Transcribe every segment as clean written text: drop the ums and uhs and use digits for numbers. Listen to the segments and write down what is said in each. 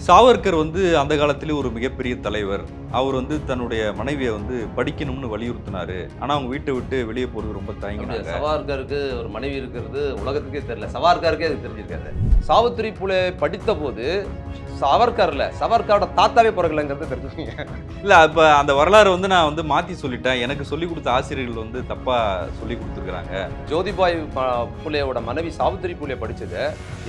சாவர்கர் வந்து அந்த காலத்திலே ஒரு மிகப்பெரிய தலைவர். அவர் வந்து தன்னுடைய மனைவிய வந்து படிக்கணும்னு வலியுறுத்தினாரு. ஆனா அவங்க வீட்ட விட்டு வெளிய போறது ரொம்ப தயங்கினாங்க. சவார்கருக்கு ஒரு மனைவி இருக்கிறது உலகத்துக்கே தெரியல. சவார்கருக்கே அது தெரிஞ்சிருக்காது. சாவித்திரி பூலே படித்த போது சவர்கர்ல சவர்கரோட தாத்தாவே பிறகுலங்கிறது தெரிஞ்சுக்கீங்க. இல்ல அப்ப அந்த வரலாறு வந்து நான் வந்து மாத்தி சொல்லிட்டேன். எனக்கு சொல்லிக் கொடுத்த ஆசிரியர்கள் வந்து தப்பா சொல்லிக் குடுத்துருக்காங்க. ஜோதிபாய் பூலேயோட மனைவி சாவித்திரி பூலே படிச்சது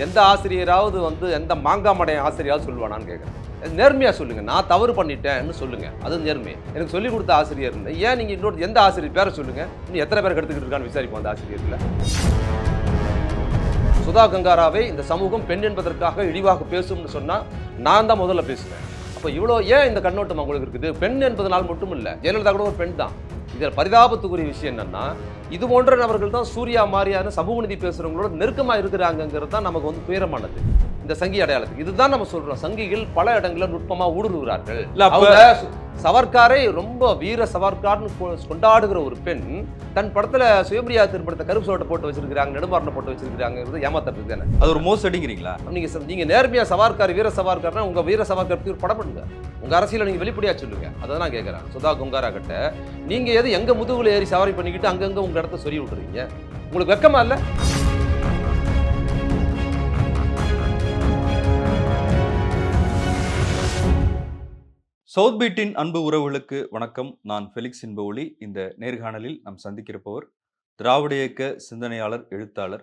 எந்த ஆசிரியராவது வந்து எந்த மாங்காமடைய ஆசிரியராவது சொல்லுவானான்னு கேட்குறேன். நேர்மையா சொல்லுங்க. நான் தவறு பண்ணிட்டேன்னு சொல்லுங்க. அது நேர்மை. எனக்கு சொல்லிக் கொடுத்த ஆசிரியர் ஏன் நீங்க இன்னொரு எந்த ஆசிரியர் பேரை சொல்லுங்க. இன்னும் எத்தனை பேர் எடுத்துக்கிட்டு இருக்கான்னு விசாரிப்போம் அந்த ஆசிரியர்ல. சுதா கங்காராவை இந்த சமூகம் பெண் என்பதற்காக இழிவாக பேசும்னு சொன்னா நான் தான் முதல்ல பேசுவேன். அப்போ இவ்வளோ ஏன் இந்த கண்ணோட்டம் உங்களுக்கு இருக்குது? பெண் என்பதனால் மட்டும் இல்லை, ஜெயலலிதா கூட ஒரு பெண் தான். இதில் பரிதாபத்துக்குரிய விஷயம் என்னன்னா, இது போன்ற நபர்கள் தான் சூர்யா மாதிரியான சமூக நீதி பேசுறவங்களோட நெருக்கமாக இருக்கிறாங்கிறது தான் நமக்கு வந்து துயரமானது. இந்த சங்கி அடையாளத்துக்கு இதுதான் நம்ம சொல்றோம். சங்கிகள் பல இடங்களில் நுட்பமா ஊடுருவுகிறார்கள். அவங்க சவர்காரை ரொம்ப வீர சவர்கார்னு கொண்டாடுகிற ஒரு பெண் தன் படத்துல சுயமரியாதை திருப்படத்தை கருப்பு சோட்டை போட்டு வச்சிருக்காங்க, நெடுமாறனை போட்டு வச்சிருக்காங்க. ஏமாத்தது தானே. அது ஒரு மோசடிங்கிறீங்களா? நீங்க நேர்மையா சவார்கார் வீர சவார்கார்னா உங்க வீர சவார்கார் பத்தி ஒரு படம் பண்ணுங்க. உங்க அரசியல நீங்க வெளிப்படையா சொல்லுங்க. அதை நான் கேட்கறேன். சுதா கங்காரா கிட்ட நீங்க எது எங்க முதுகுல ஏறி சவாரி பண்ணிக்கிட்டு அங்கங்க உங்க இடத்த சொல்லி விட்டுறீங்க? உங்களுக்கு வெக்கமா இல்ல? சவுத் பீட்டின் அன்பு உறவுகளுக்கு வணக்கம். நான் ஃபெலிக்ஸ் இன்பஒளி. இந்த நேர்காணலில் நாம் சந்திக்கிறப்பவர் திராவிட இயக்க சிந்தனையாளர், எழுத்தாளர்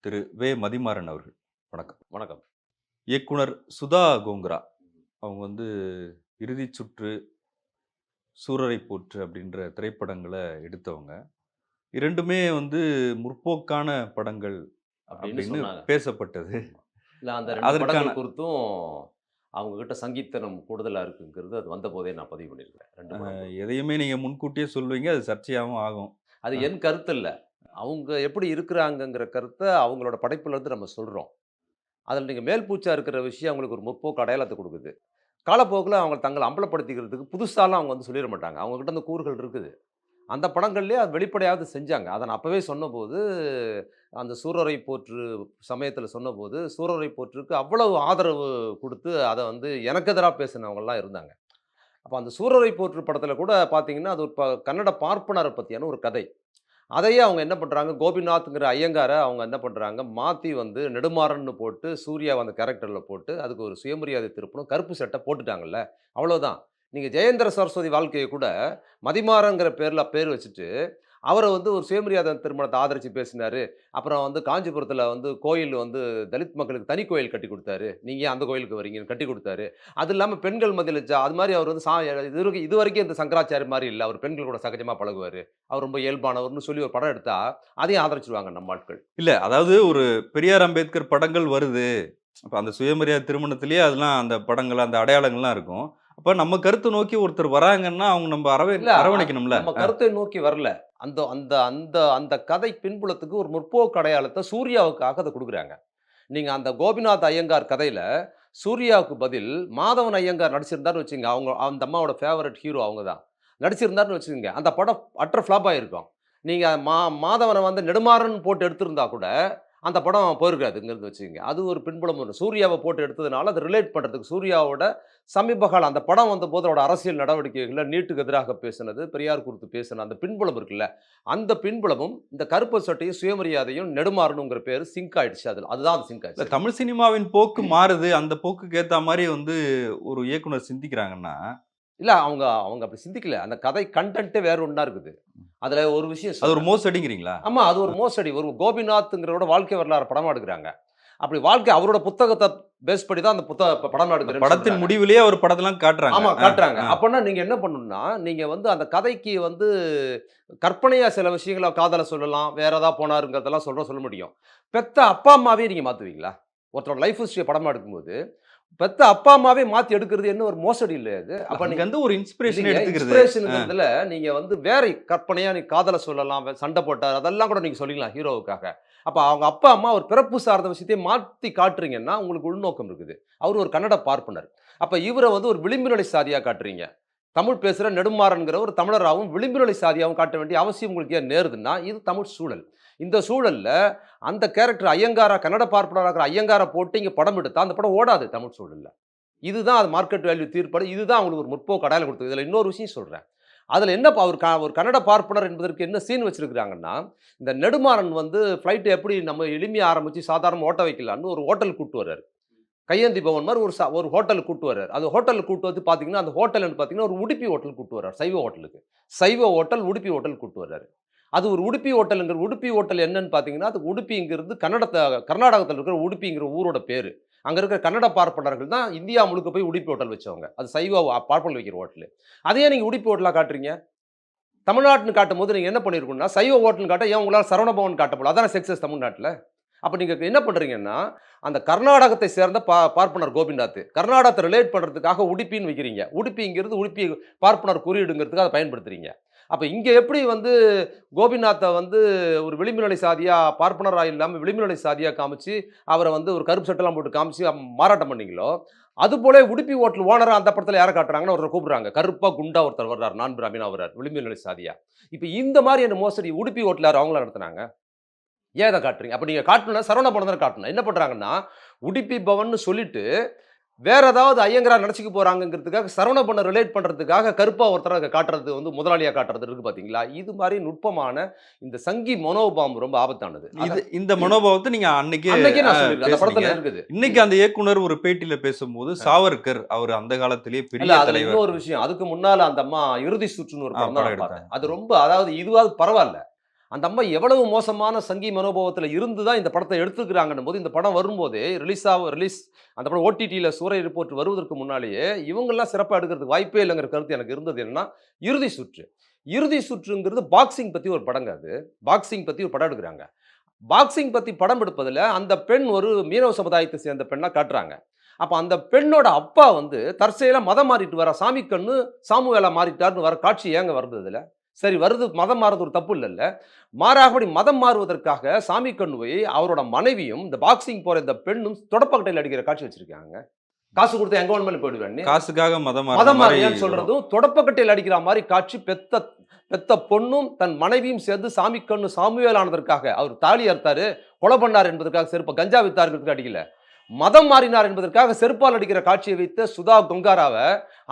திரு வே மதிமாறன் அவர்கள். வணக்கம். வணக்கம். இயக்குனர் சுதா கோங்கரா அவங்க வந்து இறுதி சுற்று, சூரரை போற்று அப்படின்ற திரைப்படங்களை எடுத்தவங்க. இரண்டுமே வந்து முற்போக்கான படங்கள் அப்படின்னு பேசப்பட்டது. இல்லை, அந்த ரெண்டு படங்கள் குறித்தும் அவங்க கிட்ட சங்கீத்தனம் கூடுதலாக இருக்குங்கிறது அது வந்த போதே நான் பதிவு பண்ணியிருக்கிறேன். எதையுமே நீங்கள் முன்கூட்டியே சொல்லுவீங்க, அது சர்ச்சையாகவும் ஆகும். அது என் கருத்து இல்லை, அவங்க எப்படி இருக்கிறாங்கங்கிற கருத்தை அவங்களோட படைப்புலேருந்து நம்ம சொல்கிறோம். அதில் நீங்கள் மேல்பூச்சா இருக்கிற விஷயம் அவங்களுக்கு ஒரு முற்போக்கு அடையாளத்தை கொடுக்குது. காலப்போக்கில் அவங்க தங்களை அம்பலப்படுத்திக்கிறதுக்கு புதுசாலாம் அவங்க வந்து சொல்லிட மாட்டாங்க. அவங்ககிட்ட அந்த கூறுகள் இருக்குது. அந்த படங்கள்லேயே அது வெளிப்படையாவது செஞ்சாங்க. அதை நான் அப்போவே சொன்னபோது, அந்த சூரரை போற்று சமயத்தில் சொன்னபோது, சூரரை போற்றுக்கு அவ்வளவு ஆதரவு கொடுத்து அதை வந்து எனக்கு எதிராக பேசினவங்கலாம் இருந்தாங்க. அப்போ அந்த சூரரை போற்று படத்தில் கூட பார்த்தீங்கன்னா, அது ஒரு கன்னட பார்ப்பனரை பற்றியான ஒரு கதை. அதையே அவங்க என்ன பண்ணுறாங்க, கோபிநாத்ங்கிற ஐயங்காரை அவங்க என்ன பண்ணுறாங்க, மாற்றி வந்து நெடுமாறன்னு போட்டு சூர்யாவை அந்த கேரக்டரில் போட்டு அதுக்கு ஒரு சுயமரியாதை திருப்பணும், கருப்பு சட்டை போட்டுட்டாங்கல்ல, அவ்வளோதான். நீங்கள் ஜெயேந்திர சரஸ்வதி வாழ்க்கையை கூட மதிமாறங்கிற பேரில் பேர் வச்சுட்டு அவரை வந்து ஒரு சுயமரியாதை திருமணத்தை ஆதரித்து பேசினார். அப்புறம் வந்து காஞ்சிபுரத்தில் வந்து கோயில் வந்து தலித் மக்களுக்கு தனி கோயில் கட்டி கொடுத்தாரு, நீங்கள் ஏன் அந்த கோயிலுக்கு வரீங்கன்னு கட்டி கொடுத்தாரு. அது இல்லாமல் பெண்கள் மத்தியில் அது மாதிரி அவர் வந்து இது வரைக்கும் இந்த சங்கராச்சாரி மாதிரி இல்லை, அவர் பெண்கள் கூட சகஜமாக பழகுவார், அவர் ரொம்ப இயல்பானவர்னு சொல்லி ஒரு படம் எடுத்தால் அதையும் ஆதரிச்சிருவாங்க நம்ம ஆட்கள். இல்லை, அதாவது ஒரு பெரியார் அம்பேத்கர் படங்கள் வருது, அப்போ அந்த சுயமரியாதை திருமணத்திலேயே அதெல்லாம் அந்த படங்கள் அந்த அடையாளங்கள்லாம் இருக்கும். அப்போ நம்ம கருத்தை நோக்கி ஒருத்தர் வராங்கன்னா அவங்க நம்ம அரவணைக்கணும்ல. நம்ம கருத்தை நோக்கி வரல. அந்த அந்த அந்த அந்த கதை பின்புலத்துக்கு ஒரு முற்போக்கு அடையாளத்தை சூர்யாவுக்காக அதை கொடுக்குறாங்க. நீங்கள் அந்த கோபிநாத் ஐயங்கார் கதையில் சூர்யாவுக்கு பதில் மாதவன் ஐயங்கார் நடிச்சிருந்தாருன்னு வச்சுங்க, அவங்க அந்த அம்மாவோட ஃபேவரட் ஹீரோ அவங்க தான் நடிச்சிருந்தாருன்னு வச்சுக்கோங்க, அந்த படம் அட்டர் ஃப்ளாப் ஆகிருக்கும். நீங்கள் மாதவனை வந்து நெடுமாறன் போட்டு எடுத்திருந்தா கூட அந்த படம் போயிருக்காதுங்கிறது வச்சுக்கோங்க. அது ஒரு பின்புலம் ஒன்று. சூர்யாவை போட்டு எடுத்ததுனால அதை ரிலேட் பண்ணுறதுக்கு சூர்யாவோட சமீபகால அந்த படம் வந்த போது அவரோட அரசியல் நடவடிக்கைகளை நீட்டுக்கு எதிராக பேசினது, பெரியார் குறித்து பேசின அந்த பின்புலம் இருக்குல்ல, அந்த பின்புலமும் இந்த கருப்பு சட்டையும் சுயமரியாதையும் நெடுமாறனுங்கிற பேர் சிங்க் ஆயிடுச்சு. அதுதான் அது சிங்க் ஆயிடுச்சு. தமிழ் சினிமாவின் போக்கு மாறுது, அந்த போக்குக்கு ஏற்ற மாதிரி வந்து ஒரு இயக்குனர் சிந்திக்கிறாங்கன்னா, இல்லை, அவங்க அவங்க அப்படி சிந்திக்கல. அந்த கதை கண்டென்ட்டே வேற ஒன்றா இருக்குது. அதில் ஒரு விஷயம் அது ஒரு மோசடிங்கிறீங்களா? ஆமாம், அது ஒரு மோசடி. ஒரு கோபிநாத்ங்கிறோட வாழ்க்கை வரலாறு படமாக எடுக்கிறாங்க. அப்படி வாழ்க்கை அவரோட புத்தகத்தை பேஸ் பண்ணி தான் அந்த படம் எடுக்கிற படத்தின் முடிவிலேயே ஒரு படத்தெல்லாம் காட்டுறாங்க. ஆமாம், காட்டுறாங்க. அப்படின்னா நீங்கள் என்ன பண்ணணும்னா, நீங்கள் வந்து அந்த கதைக்கு வந்து கற்பனையாக சில விஷயங்களை காதலை சொல்லலாம், வேற ஏதாவது போனாருங்கிறதெல்லாம் சொல்ல முடியும். பெத்த அப்பா அம்மாவே நீங்கள் மாற்றுவீங்களா? ஒருத்தரோட லைஃப் ஹிஸ்டரியை படமாக எடுக்கும்போது பெத்த அப்பா அம்மாவே மாற்றி எடுக்கிறது என்ன ஒரு மோசடி இல்லை அது? அப்போ நீங்கள் வந்து ஒரு இன்ஸ்பிரேஷன்ங்கிறதுல நீங்கள் வந்து வேற கற்பனையாக நீ காதலை சொல்லலாம், சண்டை போட்டார் அதெல்லாம் கூட நீங்கள் சொல்லிக்கலாம் ஹீரோவுக்காக. அப்போ அவங்க அப்பா அம்மா ஒரு பிறப்பு சார்ந்த விஷயத்தையும் மாற்றி காட்டுறீங்கன்னா உங்களுக்கு உள்நோக்கம் இருக்குது. அவர் ஒரு கன்னட பார்ப்பனர். அப்போ இவரை வந்து ஒரு விளிம்புநிலை சாதியாக காட்டுறீங்க. தமிழ் பேசுகிற நெடுமாறன்கிற ஒரு தமிழராகவும் விளிம்புநிலை சாதியாகவும் காட்ட வேண்டிய அவசியம் உங்களுக்கு ஏன் நேருதுன்னா, இது தமிழ் சூழல். இந்த சூழலில் அந்த கேரக்டர் ஐயங்காரா, கன்னட பார்ப்பனராக இருக்கிற ஐயங்காரை போட்டு இங்கே படம் எடுத்தால் அந்த படம் ஓடாது தமிழ் சூழலில். இதுதான் அது மார்க்கெட் வேல்யூ தீர்ப்பாடு. இதுதான் அவங்களுக்கு ஒரு முற்போக்கு அடையாளம் கொடுத்தது. இதில் இன்னொரு விஷயம் சொல்றேன். அதில என்ன ஒரு கன்னட பார்ப்பனர் என்பதற்கு என்ன சீன் வச்சிருக்கிறாங்கன்னா, இந்த நெடுமாறன் வந்து ஃப்ளைட் எப்படி நம்ம எளிமையா ஆரம்பிச்சு சாதாரணமா ஓட்ட வைக்கலான்னு ஒரு ஹோட்டலுக்கு கூட்டு வர்றாரு. கையேந்தி பவன் மாரி ஒரு ஹோட்டலுக்கு கூட்டு வர்றாரு. அந்த ஹோட்டலுக்கு கூட்டு வந்து பார்த்தீங்கன்னா, அந்த ஹோட்டல் பார்த்தீங்கன்னா, ஒரு உடுப்பி ஹோட்டலுக்கு கூட்டு வர்றாரு. சைவ ஹோட்டலுக்கு. சைவ ஹோட்டல், உடுப்பி ஹோட்டலுக்கு கூட்டு வர்றாரு. அது ஒரு உடுப்பி ஹோட்டலுங்கிற உடுப்பி ஹோட்டல் என்னன்னு பார்த்தீங்கன்னா, அது உடுப்பிங்கிறது கர்நாடகத்தில இருக்கிற உடுப்பிங்கிற ஊரோட பேரு. அங்க இருக்கிற கன்னட பார்ப்பனர்கள் தான் இந்தியா முழுக்க போய் உடுப்பி ஹோட்டல் வச்சவங்க. அது சைவ பார்ப்பனர் வைக்கிற ஹோட்டலு. அத ஏன் நீங்க உடுப்பி ஹோட்டலா காட்டுறீங்க? தமிழ்நாட்டுன்னு காட்டும்போது நீங்க என்ன பண்ணியிருக்கணும்னா, சைவ ஹோட்டல்ன்னு காட்ட ஏன் உங்களால சரவணபவன் காட்ட முடியல? அதானே சக்சஸ் தமிழ்நாட்டுல. அப்ப நீங்க என்ன பண்றீங்கன்னா, அந்த கர்நாடகத்தை சேர்ந்த பார்ப்பனர் கோபிநாத். கர்நாடகத்த ரிலேட் பண்றதுக்காக உடுப்பின்னு வைக்கிறீங்க. உடுப்பிங்கிறது உடுப்பி பார்ப்பனர் குறியீடுங்கிறதுக்கு அத பயன்படுத்துறீங்க. அப்ப இங்க எப்படி வந்து கோபிநாத்த வந்து ஒரு விளிம்புநிலை சாதியா பார்ப்பனரா இல்லாம விளிம்புநிலை சாதியா காமிச்சு, அவர வந்து ஒரு கருப்பு சட்டைலாம் போட்டு காமிச்சு மாறாட்டம் பண்ணீங்களோ, அதுபோல உடுப்பி ஹோட்டல் ஓனரா அந்த படத்துல யார காட்டுறாங்கன்னா, ஒருத்தர கூப்பிடுறாங்க. கருப்பா குண்டா ஒருத்தர் வர்றாரு. நான் பிராமினா வர்றாரு. விளிம்புநிலை சாதியா. இப்ப இந்த மாரியான மோசடி உடுப்பி ஹோட்டல் யாரு அவங்களா நடத்துனாங்க? ஏன் இத காட்டுறீங்க? அப்ப நீங்க காட்டணும்னா சரவணபவன தான காட்டணும். என்ன பண்றாங்கன்னா, உடுப்பி பவன்னு சொல்லிட்டு, வேற ஏதாவது ஐயங்காரா நடிச்சுக்க போறாங்கங்கிறதுக்காக சரவணபவன ரிலேட் பண்றதுக்காக கருப்பா ஒருத்தர காட்டுறது வந்து முதலாளியா காட்டுறது இருக்கு பார்த்தீங்களா? இது மாரி நுட்பமான இந்த சங்கி மனோபாவம் ரொம்ப ஆபத்தானது. இந்த மனோபாவத்த நீங்க அன்னைக்கே அன்னைக்கே நான் சொல்லியிருக்கேன். அந்த பேசுனீங்க. படத்துல இருக்குது. இன்னைக்கு அந்த இயக்குனர் ஒரு பேட்டியில பேசும்போது, சாவர்கர் அவர் அந்த காலத்திலேயே இல்ல பெரிய அதுல தலைவர். இன்னொரு விஷயம். அதுக்கு முன்னால அந்த அம்மா இறுதி சுற்றுன்னு ஒரு படம் தான் படம் நான் பார்த்தேன். எடுத்தாங்க. அது ரொம்ப அதாவது இதுவாவது பரவால்ல. அந்த அம்மா எவ்வளவு மோசமான சங்கி மனோபாவத்துல இருந்து தான் இந்த படத்த எடுத்துருக்காங்கன்னும் போது, இந்த படம் வரும்போதே ரிலீஸ் அந்த படம் ஓடிடில சூறை ரிப்போர்ட் வருவதற்கு முன்னாலேயே, இவங்கலாம் சிறப்பா எடுக்கிறதுக்கு வாய்ப்பே இல்லங்கிற கருத்து எனக்கு இருந்தது என்னன்னா, இறுதி சுற்று. இறுதி சுற்றுங்கிறது பாக்ஸிங் பத்தி ஒரு படங்க அது. பாக்ஸிங் பத்தி ஒரு படம் எடுக்குறாங்க. பாக்ஸிங் பத்தி படம் எடுப்பதுல, அந்த பெண் ஒரு மீனவ சமுதாயத்தை சேர்ந்த பெண்ணா காட்டுறாங்க. அப்ப அந்த பெண்ணோட அப்பா வந்து தற்செயலா மதம் மாறிட்டு வர சாமி கண்ணு சாமுவேலா மாறிட்டார்ன்னு வர காட்சி ஏங்க வருது அதுல? சரி வருது மதம் மாறுறது ஒரு தப்பு இல்லல்ல. மாறாகபடி மதம் மாறுவதற்காக சாமி கண்ணுவை அவரோட மனைவியும், இந்த பாக்ஸிங் போற இந்த பெண்ணும் தொடப்பக்கட்டையில அடிக்கிற காட்சி வச்சிருக்காங்க. காசு குடுத்தா எங்க வேணுமானாலும் போயிடுவேன்னு. காசுக்காக மதம் மாறுன மதம் மாரி மாறியான்னு சொல்றதும், தொடப்பக்கட்டையில அடிக்கிற மாரி காட்சி பெத்த பொண்ணும், தன் மனைவியும் சேர்ந்து சாமி கண்ணு சாமுவேல் ஆனதற்காக, அவர் தாலி அறுத்தாரு, கொலை பண்ணார் என்பதற்காக கஞ்சா வித்தாருங்கிறதுக்கு அடிக்கல. மதம் மாறினார் என்பதற்காக செருப்பால் அடிக்கிற காட்சியை வைத்த சுதா கொங்காராவ,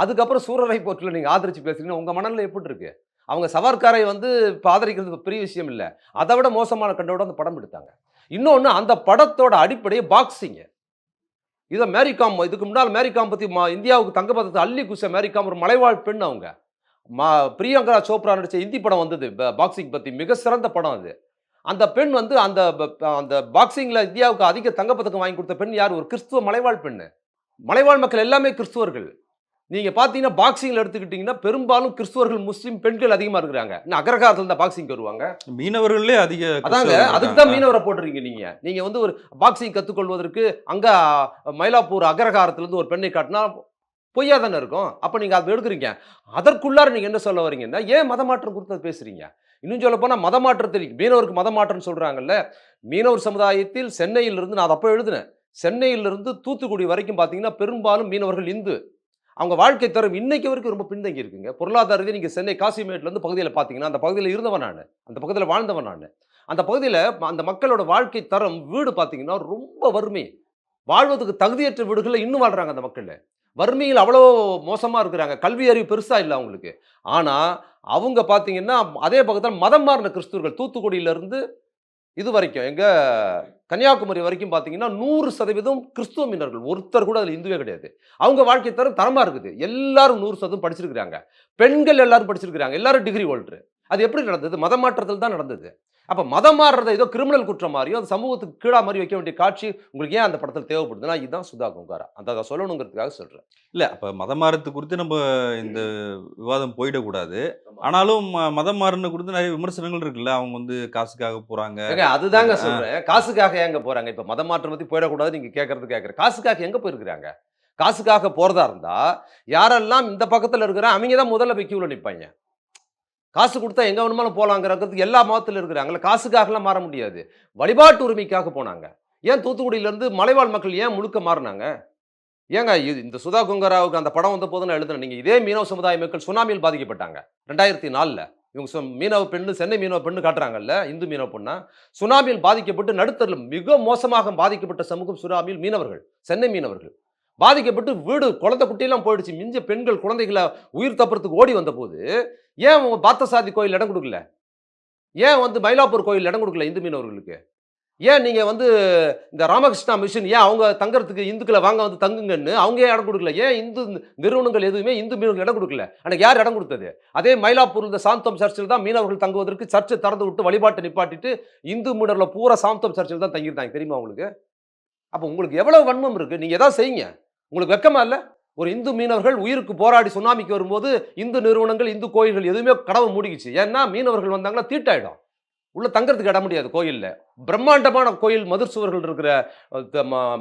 அதுக்கப்புறம் சூரரை போற்றுல நீங்க ஆதரிச்சு பேசுறீங்கன்னா, உங்க மனநிலை எப்படி இருக்கு? அவங்க சவர்க்காரை வந்து இப்ப ஆதரிக்கிறது பெரிய விஷயம் இல்ல. அத விட மோசமான கண்டோட அந்த படம் எடுத்தாங்க. இன்னொன்னு அந்த படத்தோட அடிப்படை பாக்ஸிங். இத மேரிகாம் இதுக்கு முன்னால மேரிகாம் பத்தி இந்தியாவுக்கு தங்க பதக்கத்த அள்ளி குடுத்த மேரிகாம் ஒரு மலைவாழ் பெண் அவங்க. மா பிரியங்கா சோப்ரா நடிச்ச ஹிந்தி படம் வந்தது. பாக்ஸிங் பத்தி மிக சிறந்த படம் அது. அந்த பெண் வந்து அந்த பாக்ஸிங்ல இந்தியாவுக்கு அதிக தங்கப் பதக்கம் வாங்கி கொடுத்த பெண் யாரு? ஒரு கிறிஸ்துவ மலைவாழ் பெண்ணு. மலைவாழ் மக்கள் எல்லாமே கிறிஸ்துவர்கள். நீங்க பார்த்தீங்கன்னா, பாக்ஸிங்ல எடுத்துக்கிட்டீங்கன்னா, பெரும்பாலும் கிறிஸ்துவர்கள், முஸ்லிம் பெண்கள் அதிகமா இருக்கிறாங்க. இன்னும் அக்ரஹாரத்துல தான் பாக்ஸிங்க்கு வருவாங்க. மீனவர்கள்லயே அதிக அதாங்க கிறிஸ்தவர்கள் அதுக்கு தான் இருக்காங்க. மீனவர போடுறீங்க நீங்க. நீங்க வந்து ஒரு பாக்ஸிங் கத்துக்கொள்வதற்கு அங்க மயிலாப்பூர் அக்ரஹாரத்திலிருந்து ஒரு பெண்ணை காட்டினா பொய்யா தானே இருக்கும். அப்ப நீங்க அத எடுக்குறீங்க. அதற்குள்ளார நீங்க என்ன சொல்ல வரீங்கன்னா, ஏன் மதமாற்றம் குறித்து பேசுறீங்க? இன்னும் சொல்லப்போனா மதமாற்றத்தில் மீனவருக்கு மதமாற்றம்னு சொல்றாங்கல்ல. மீனவர் சமுதாயத்தில் சென்னையிலிருந்து நான் அத அப்ப எழுதினேன். சென்னையிலிருந்து தூத்துக்குடி வரைக்கும் பார்த்தீங்கன்னா, பெரும்பாலும் மீனவர்கள் இந்து. அவங்க வாழ்க்கை தரம் இன்னைக்கு வரைக்கும் ரொம்ப பின்தங்கி இருக்குங்க. பொருளாதார ரீதியா நீங்க சென்னை காசிமேட்லேருந்து பகுதியில பார்த்தீங்கன்னா, அந்த பகுதியில இருந்தவன் நானு. அந்த பகுதியில வாழ்ந்தவன் நானு. அந்த பகுதியில அந்த மக்களோட வாழ்க்கை தரம் வீடு பார்த்தீங்கன்னா, ரொம்ப வறுமை. வாழ்வதற்கு தகுதியற்ற வீடுகள்ல இன்னும் வாழ்றாங்க அந்த மக்களு. வறுமையில் அவ்வளோ மோசமா இருக்கிறாங்க. கல்வி அறிவு பெருசா இல்ல அவங்களுக்கு. ஆனா, அவங்க பார்த்தீங்கன்னா, அதே பக்கத்தில மதம் மாறின கிறிஸ்தவர்கள் தூத்துக்குடியிலிருந்து இதுவரைக்கும் எங்க கன்னியாகுமரி வரைக்கும் பார்த்தீங்கன்னா, 100% கிறிஸ்துவ மீனவர்கள். ஒருத்தர் கூட அதில இந்துவே கிடையாது. அவங்க வாழ்க்கை தரம் தரமா இருக்குது. எல்லாரும் 100% படிச்சிருக்கிறாங்க. பெண்கள் எல்லாரும் படிச்சிருக்கிறாங்க. எல்லாரும் டிகிரி ஹோல்டர். அது எப்படி நடந்தது? மத மாற்றத்தில் தான் நடந்தது. அப்ப மதம் மாறுறத ஏதோ கிரிமினல் குற்றம் மாரியும், அது சமூகத்துக்கு கீழா மாரி வைக்க வேண்டிய காட்சி உங்களுக்கு ஏன் அந்த படத்தில தேவைப்படுதுன்னா, இதுதான் சுதா கொங்காரா. அத சொல்லணுங்கிறதுக்காக சொல்றேன். இல்ல அப்ப மதம் மாறுறது குறித்து நம்ம இந்த விவாதம் போயிடக்கூடாது. ஆனாலும் மதம் மாறுன குறித்து நெறைய விமர்சனங்கள் இருக்குல்ல. அவங்க வந்து காசுக்காக போறாங்க. ஏங்க அதுதாங்க சொல்றேன். காசுக்காக ஏங்க போறாங்க? இப்ப மத மாற்றம் பத்தி போயிடக்கூடாது நீங்க கேட்கிறேன். காசுக்காக எங்க போயிருக்கிறாங்க? காசுக்காக போறதா இருந்தா, யாரெல்லாம் இந்த பக்கத்துல இருக்கிறான், அவைங்க தான் முதல்ல போய் கியூல நிப்பாய்ங்க. காசு குடுத்தா எங்க வேணுமானாலும் போலாங்கிறதுக்கு எல்லா மதத்திலும் இருக்கிறாங்கல்ல. காசுக்காகலாம் மாற முடியாது. வழிபாட்டு உரிமைக்காக போனாங்க. ஏன் தூத்துக்குடியிலருந்து மலைவாழ் மக்கள் ஏன் முழுக்க மாறுனாங்க? ஏங்க இந்த சுதா கொங்கராவுக்கு அந்த படம் வந்தபோது நான் எழுதினேன். நீங்க இதே மீனவ சமுதாய மக்கள் சுனாமியில் பாதிக்கப்பட்டாங்க. 2004ல. இவங்க மீனவ பெண்ணு சென்னை மீனவ பெண்ணு காட்டுறாங்கல்ல, இந்து மீனவ பொண்ணா. சுனாமியில் பாதிக்கப்பட்டு நடுத்தெருல மிக மோசமாக பாதிக்கப்பட்ட சமூகம் சுனாமியில் மீனவர்கள். சென்னை மீனவர்கள். பாதிக்கப்பட்டு வீடு குழந்தை குட்டியெல்லாம் போயிடுச்சு. மிஞ்ச பெண்கள் குழந்தைகள உயிர் தப்புறதுக்கு ஓடி வந்தபோது, ஏன் உங்க பார்த்தசாரதி கோயில் இடம் குடுக்கல? ஏன் வந்து மயிலாப்பூர் கோயில் இடம் குடுக்கல இந்து மீனவர்களுக்கு? ஏன் நீங்க வந்து இந்த ராமகிருஷ்ணா மிஷன் ஏன் அவங்க தங்கறதுக்கு இந்துக்கள வாங்க வந்து தங்குங்கன்னு அவங்க ஏன் இடம் குடுக்கல? ஏன் இந்து நிறுவனங்கள் எதுவுமே இந்து மீனவர்களுக்கு இடம் குடுக்கல? அன்னைக்கு யார் இடம் குடுத்தது? அதே மயிலாப்பூர் இந்த சாந்தோம் சர்ச்சில் தான் மீனவர்கள் தங்குவதற்கு சர்ச்ச திறந்து விட்டு வழிபாட்ட நிப்பாட்டிட்டு, இந்து மீனவர்கள பூரா சாந்தோம் சர்ச்சில் தான் தங்கியிருந்தாங்க. தெரியுமா உங்களுக்கு? அப்ப உங்களுக்கு எவ்வளவு வன்மம் இருக்கு? நீங்க ஏதாவது செய்யுங்க. உங்களுக்கு வெட்கமா இல்ல? ஒரு இந்து மீனவர்கள் உயிருக்கு போராடி சுனாமிக்கு வரும்போது, இந்து நிறுவனங்கள், இந்து கோயில்கள் எதுவுமே கதவ மூடிக்கிச்சு. ஏன்னா மீனவர்கள் வந்தாங்கன்னா தீட்டாயிடும். உள்ள தங்கறதுக்கு இடம் முடியாது கோயில்ல. பிரம்மாண்டமான கோயில் மதில் சுவர்கள் இருக்கிற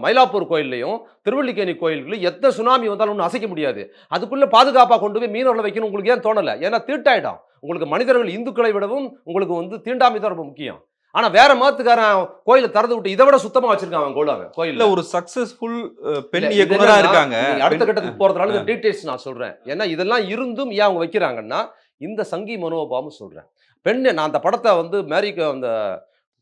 மயிலாப்பூர் கோயில்லயும், திருவல்லிக்கேணி கோயில்கள்லயும் எந்த சுனாமி வந்தாலும் ஒண்ணும் அசைக்க முடியாது. அதுக்குள்ள பாதுகாப்பா கொண்டு போய் மீனவர்கள வைக்கணும் உங்களுக்கு ஏன் தோணல? ஏன்னா தீட்டாயிடும். உங்களுக்கு மனிதர்கள் இந்துக்களை விடவும் உங்களுக்கு வந்து தீண்டாமை தான் ரொம்ப முக்கியம். ஆனா வேற மதத்துக்காரன் கோயில திறந்து விட்டு இத விட சுத்தமா வச்சிருக்கான் அவன் கோயில இல்ல கோயில்ல. ஒரு சக்சஸ்ஃபுல் பெண் இல்ல இது இயக்குனரா என்னன்னா, இருக்காங்க. நீங்க அடுத்த பெண் கட்டத்துக்கு போறதுனால அ. இந்த டீடைல்ஸ் நான் சொல்றேன். ஏன்னா இதெல்லாம் இருந்தும் ஏன் அவங்க வைக்கிறாங்கன்னா, இந்த சங்கி மனோபாவம் சொல்றேன். நான் அந்த படத்த வந்து மேரிக்கு அந்த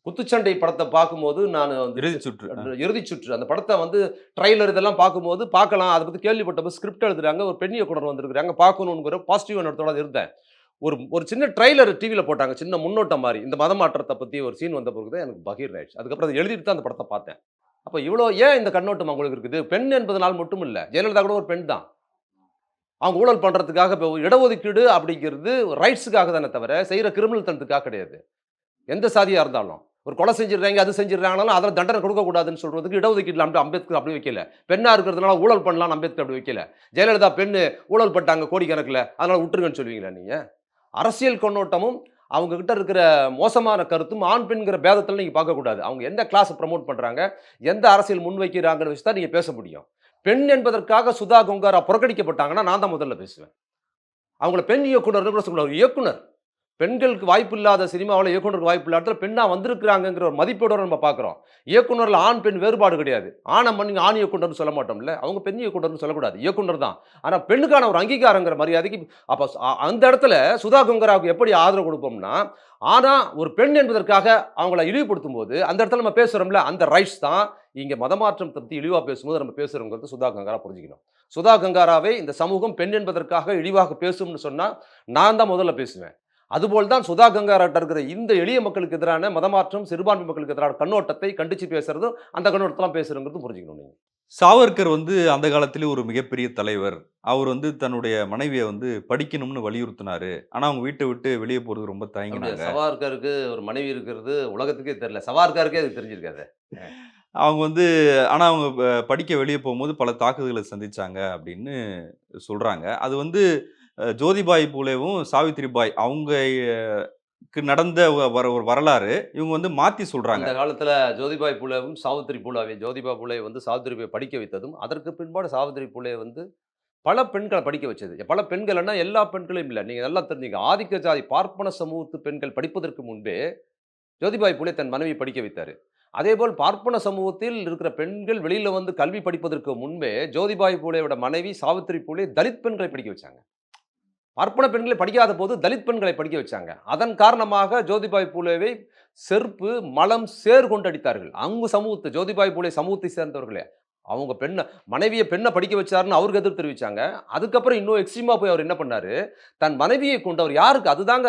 குத்துச்சண்டை படத்த பார்க்கும்போது நானு வந்து இறுதிச் சுற்று. இறுதிச் சுற்று அந்த படத்த வந்து ட்ரெய்லர் இதெல்லாம் பார்க்கும்போது பார்க்கலாம். அத பத்தி கேள்விப்பட்டப்ப ஸ்கிரிப்ட் எழுதுறாங்க. ஒரு பெண் இயக்குனர் வந்திருக்காங்க. பார்க்கணும்ங்கிற பாசிட்டிவ் எண்ணத்தோட இருந்தேன். ஒரு ஒரு சின்ன ட்ரெய்லர் டிவில போட்டாங்க. சின்ன முன்னோட்டம் மாரி. இந்த மதமாற்றத்த பத்தி ஒரு சீன் வந்த பிறகு தான் எனக்கு பகீர் ஆயிடுச்சு. அதுக்கப்புறம் அத எழுதிட்டு தான் அந்த படத்த பார்த்தேன். அப்ப இவ்ளோ ஏன் இந்த கண்ணோட்டம் உங்களுக்கு இருக்குது? பெண் என்பதனால் மட்டும் இல்ல. ஜெயலலிதா கூட ஒரு பெண் தான். அவங்க ஊழல் பண்றதுக்காக இப்ப இடஒதுக்கீடு அப்படிங்கிறது ரைட்ஸுக்காக தானே தவிர, செய்ற கிரிமினல் தனத்துக்காக கிடையாது. எந்த சாதியா இருந்தாலும். ஒரு கொலை செஞ்சிடுறாங்க, அது செஞ்சிடுறாங்கனாலும் அதில தண்டனை கொடுக்கக்கூடாதுன்னு சொல்றதுக்கு இடஒதுக்கீடுல அம்பேத்கர் அப்படி வைக்கல. பெண்ணா இருக்கிறதுனால ஊழல் பண்ணலாம்னு அம்பேத்கர் அப்படி வைக்கல. ஜெயலலிதா பெண்ணு ஊழல் பண்ட்டாங்க கோடிக்கணக்குல. அதனால விட்டுருங்கன்னு சொல்லுவீங்களா நீங்க? அரசியல் கண்ணோட்டமும், அவங்க கிட்ட இருக்கிற மோசமான கருத்தும், ஆண், பெண்ங்கிற பேதத்தில நீங்க பார்க்கக்கூடாது. அவங்க எந்த கிளாஸ ப்ரமோட் பண்றாங்க, எந்த அரசியல் முன்வைக்கிறாங்கன்னு வச்சு தான் நீங்க பேச முடியும். பெண் என்பதற்காக சுதா கொங்காரா புறக்கணிக்கப்பட்டாங்கன்னா, நான் தான் முதல்ல பேசுவேன். அவங்கள பெண் இயக்குனர்ன்னு கூட சொல்லக்கூடாது. இயக்குனர். பெண்களுக்கு வாய்ப்பு இல்லாத சினிமாவுல இயக்குனருக்கு வாய்ப்பு இல்லாத இடத்துல பெண்ணா வந்திருக்கிறாங்கங்கிற ஒரு மதிப்போட நம்ம பார்க்கிறோம். இயக்குனர்ல ஆண், பெண் வேறுபாடு கிடையாது. நீங்க ஆண் இயக்குனர்ன்னு சொல்ல மாட்டோம்ல. அவங்க பெண் இயக்குனர்ன்னு சொல்லக்கூடாது. இயக்குனர் தான். ஆனா பெண்ணுக்கான ஒரு அங்கீகாரங்கிற மரியாதைக்கு அப்ப அந்த இடத்துல சுதா கொங்கராவுக்கு எப்படி ஆதரவு கொடுப்போம்னா, ஆனா ஒரு பெண் என்பதற்காக அவங்கள இழிவுபடுத்தும்போது, அந்த இடத்துல நம்ம பேசுறோம்ல, அந்த ரைட்ஸ் தான் இங்க மதமாற்றம் பத்தி இழிவா பேசும்போது நம்ம பேசுறோங்கிறது சுதா கங்காரா புரிஞ்சுக்கணும். சுதா கங்காராவை இந்த சமூகம் பெண் என்பதற்காக இழிவாக பேசும்னு சொன்னா, நான் தான் முதல்ல பேசுவேன். அதுபோல் தான் சுதா கங்காராட்ட இருக்கிற இந்த எளிய மக்களுக்கு எதிரான மதமாற்றம், சிறுபான்மை மக்களுக்கு எதிரான கண்ணோட்டத்தை கண்டிச்சு பேசுறதும், அந்த கண்ணோட்டத்தலாம் பேசுறோங்கிறதும் புரிஞ்சுக்கணும் நீங்க. சாவர்கர் வந்து அந்த காலத்திலே ஒரு மிகப்பெரிய தலைவர். அவர் வந்து தன்னுடைய மனைவிய வந்து படிக்கணும்னு வலியுறுத்தினாரு. ஆனா அவங்க வீட்ட விட்டு வெளிய போறதுக்கு ரொம்ப அப்படியா? தயங்கினாங்க. சவார்கருக்கு ஒரு மனைவி இருக்கிறது உலகத்துக்கே தெரியல. சவார்கருக்கே அது தெரிஞ்சிருக்காதே. அவங்க வந்து ஆனா அவங்க படிக்க வெளிய போம்போது பல தாக்குதல்கள சந்திச்சாங்க அப்படின்னு சொல்றாங்க. அது வந்து ஜோதிபாய் பூலேவும், சாவித்திரிபாய் அவங்க க்கு நடந்த ஒரு வரலாறு. இவங்க வந்து மாத்தி சொல்றாங்க. அந்த காலத்துல ஜோதிபாய் பூலேவும், சாவித்திரி பூலாவையும் ஜோதிபா பூலே வந்து சாவித்திரிபாய் படிக்க வைத்ததும், அதற்கு பின்பாடு சாவித்திரி பூலே வந்து பல பெண்கள படிக்க வச்சது. பல பெண்கள்னா எல்லா பெண்களையும் இல்ல. நீங்க நல்லா தெரிஞ்சுங்க. ஆதிக்க ஜாதி பார்ப்பன சமூகத்து பெண்கள் படிப்பதற்கு முன்பே ஜோதிபாய் பூலே தன் மனைவியை படிக்க வைத்தாரு. அதேபோல் பார்ப்பன சமூகத்தில் இருக்கிற பெண்கள் வெளியில வந்து கல்வி படிப்பதற்கு முன்பே, ஜோதிபாய் பூலேவோட மனைவி சாவித்திரி பூலே தலித் பெண்களை படிக்க வச்சாங்க. பார்ப்பன பெண்களை படிக்காத போது தலித் பெண்களை படிக்க வச்சாங்க. அதன் காரணமாக ஜோதிபாய் பூலேவை செருப்பு, மலம், சேர் கொண்டு அடித்தார்கள். அவங்க சமூகத்த ஜோதிபாய் பூலே சமூகத்தை சேர்ந்தவர்களே. அவங்க பெண்ண படிக்க வச்சாருன்னு அவருக்கு எதிர்ப்பு தெரிவிச்சாங்க. அதுக்கப்புறம் இன்னும் எக்ஸ்ட்ரீமா போய் அவர் என்ன பண்ணாரு, தன் மனைவியை கொண்டு அவர் யாருக்கு அதுதாங்க